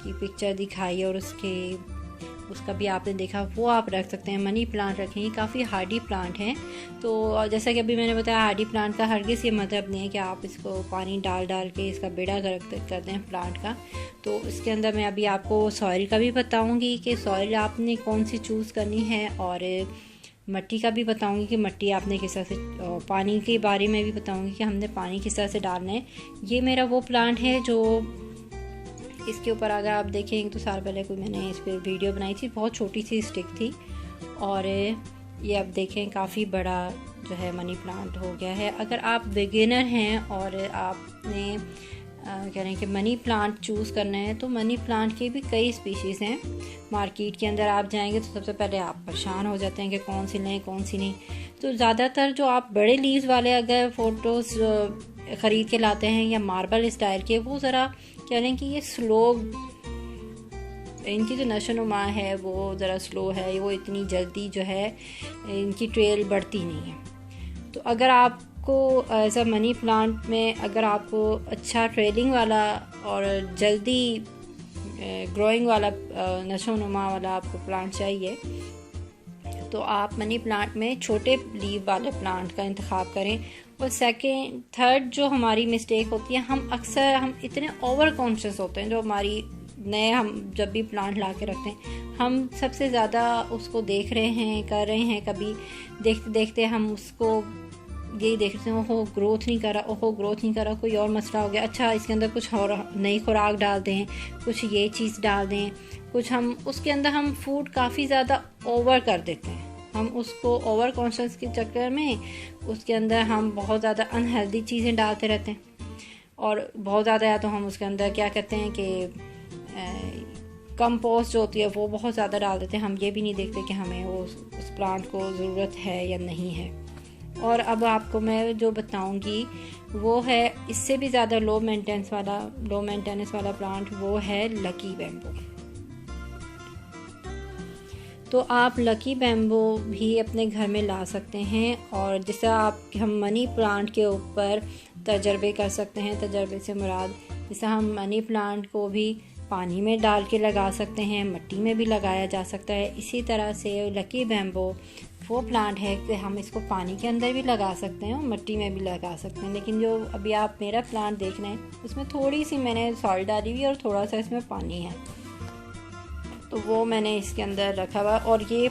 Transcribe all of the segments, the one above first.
की पिक्चर दिखाई और उसका भी आपने देखा, वो आप रख सकते हैं। मनी प्लांट रखें, ये काफ़ी हार्डी प्लांट हैं। तो जैसा कि अभी मैंने बताया, हार्डी प्लांट का हरगिज़ ये मतलब नहीं है कि आप इसको पानी डाल के इसका बेड़ा कर दें प्लांट का। तो इसके अंदर मैं अभी आपको सॉइल का भी बताऊंगी कि सॉइल आपने कौन सी चूज़ करनी है, और मट्टी का भी बताऊंगी कि मट्टी आपने किस तरह से, पानी के बारे में भी बताऊंगी कि हमने पानी किस तरह से डालना है। ये मेरा वो प्लांट है जो इसके ऊपर अगर आप देखें 1-2 साल पहले कोई मैंने इस पर वीडियो बनाई थी, बहुत छोटी सी स्टिक थी, और ये अब देखें काफ़ी बड़ा जो है मनी प्लांट हो गया है। अगर आप बिगिनर हैं और आपने कह रहे हैं कि मनी प्लांट चूज़ करना है, तो मनी प्लांट के भी कई स्पीशीज़ हैं। मार्केट के अंदर आप जाएंगे तो सबसे पहले आप परेशान हो जाते हैं कि कौन सी लें कौन सी नहीं। तो ज़्यादातर जो आप बड़े लीव्स वाले अगर फ़ोटोज़ ख़रीद के लाते हैं या मार्बल स्टाइल के, वो ज़रा कह रहे हैं कि ये स्लो, इनकी जो नशोनुमा है वो ज़रा स्लो है, वो इतनी जल्दी जो है इनकी ट्रेल बढ़ती नहीं है। तो अगर आपको एज अ मनी प्लांट में अगर आपको अच्छा ट्रेलिंग वाला और जल्दी ग्रोइंग वाला नशोनुमा वाला आपको प्लांट चाहिए, तो आप मनी प्लांट में छोटे लीव वाले प्लांट का इंतखाब करें। और सेकेंड थर्ड जो हमारी मिस्टेक होती है, हम इतने ओवर कॉन्शियस होते हैं, जो हमारी हम जब भी प्लांट ला के रखते हैं, हम सबसे ज़्यादा उसको देख रहे हैं, कर रहे हैं, कभी देखते देखते हम उसको यही देखते हैं, ओहो ग्रोथ नहीं करा, कोई और मसला हो गया, अच्छा इसके अंदर कुछ और नई खुराक डाल दें, कुछ ये चीज़ डाल दें, कुछ हम उसके अंदर हम फूड काफ़ी ज़्यादा ओवर कर देते हैं। हम उसको ओवर कॉन्शियस के चक्कर में उसके अंदर हम बहुत ज़्यादा अनहेल्दी चीज़ें डालते रहते हैं, और बहुत ज़्यादा, या तो हम उसके अंदर क्या कहते हैं कि कंपोस्ट जो होती है वो बहुत ज़्यादा डाल देते हैं। हम ये भी नहीं देखते कि हमें उस प्लांट को ज़रूरत है या नहीं है। और अब आपको मैं जो बताऊंगी वो है इससे भी ज़्यादा लो मेंटेनेंस वाला प्लांट, वो है लकी बैम्बू। तो आप लकी बैम्बू भी अपने घर में ला सकते हैं, और जिससे हम मनी प्लांट के ऊपर तजर्बे कर सकते हैं। तजर्बे से मुराद, जैसे हम मनी प्लांट को भी पानी में डाल के लगा सकते हैं, मिट्टी में भी लगाया जा सकता है। इसी तरह से लकी बैम्बू वो प्लांट है कि हम इसको पानी के अंदर भी लगा सकते हैं और मिट्टी में भी लगा सकते हैं। लेकिन जो अभी आप मेरा प्लांट देख रहे हैं, उसमें थोड़ी सी मैंने सॉइल डाली हुई और थोड़ा सा इसमें पानी है, तो वो मैंने इसके अंदर रखा हुआ। और ये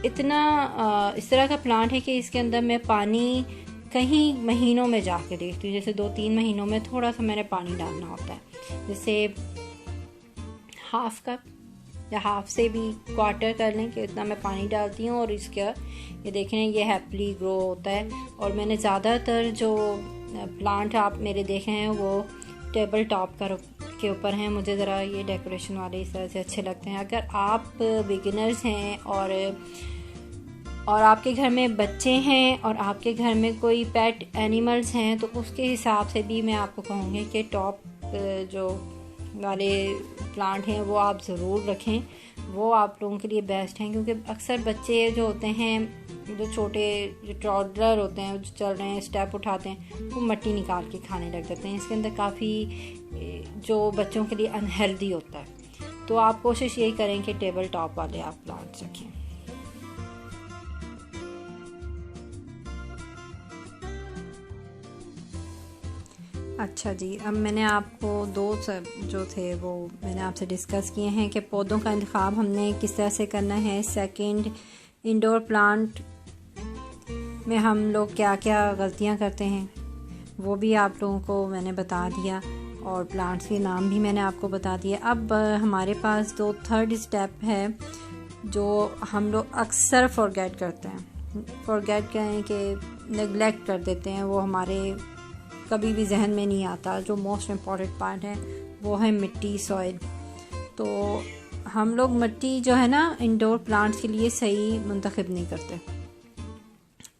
इतना इस तरह का प्लांट है कि इसके अंदर मैं पानी कहीं महीनों में जाके देखती हूँ, जैसे 2-3 महीनों में थोड़ा सा मैंने पानी डालना होता है। जैसे हाफ कप या हाफ से भी क्वार्टर कर लें कि इतना मैं पानी डालती हूँ, और इसका ये देखें ये हैप्पीली ग्रो होता है। और मैंने ज़्यादातर जो प्लांट आप मेरे देखे हैं वो टेबल टॉप के ऊपर हैं। मुझे ज़रा ये डेकोरेशन वाले इस तरह से अच्छे लगते हैं। अगर आप बिगिनर्स हैं और आपके घर में बच्चे हैं और आपके घर में कोई पेट एनिमल्स हैं, तो उसके हिसाब से भी मैं आपको कहूँगी कि टॉप जो वाले प्लांट हैं वो आप ज़रूर रखें, वो आप लोगों के लिए बेस्ट हैं। क्योंकि अक्सर बच्चे जो होते हैं, जो छोटे जो टॉडलर होते हैं, जो चल रहे हैं, स्टेप उठाते हैं, वो मिट्टी निकाल के खाने लग जाते हैं। इसके अंदर काफ़ी जो बच्चों के लिए अनहेल्दी होता है। तो आप कोशिश यही करें कि टेबल टॉप वाले आप प्लांट्स रखें। अच्छा जी, अब मैंने आपको 2 जो थे वो मैंने आपसे डिस्कस किए हैं कि पौधों का इंतखाब हमने किस तरह से करना है। सेकंड, इंडोर प्लांट में हम लोग क्या क्या गलतियां करते हैं वो भी आप लोगों को मैंने बता दिया, और प्लांट्स के नाम भी मैंने आपको बता दिया। अब हमारे पास थर्ड स्टेप है जो हम लोग अक्सर फॉरगेट करते हैं। फॉरगेट करें कि नेगलेक्ट कर देते हैं, वो हमारे कभी भी जहन में नहीं आता। जो मोस्ट इम्पॉर्टेंट पार्ट है वो है मिट्टी, सॉइल। तो हम लोग मिट्टी जो है ना इंडोर प्लांट्स के लिए सही मुंतखब नहीं करते।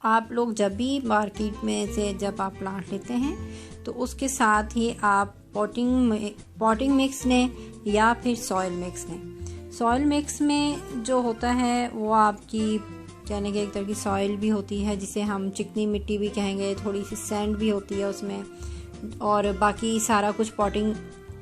आप लोग जब भी मार्केट में से जब आप प्लांट लेते हैं तो उसके साथ ही आप पॉटिंग मिक्स लें या फिर सॉइल मिक्स लें। सॉइल मिक्स में जो होता है वो आपकी कहने के एक तरह की सॉइल भी होती है, जिसे हम चिकनी मिट्टी भी कहेंगे, थोड़ी सी सैंड भी होती है उसमें, और बाकी सारा कुछ पॉटिंग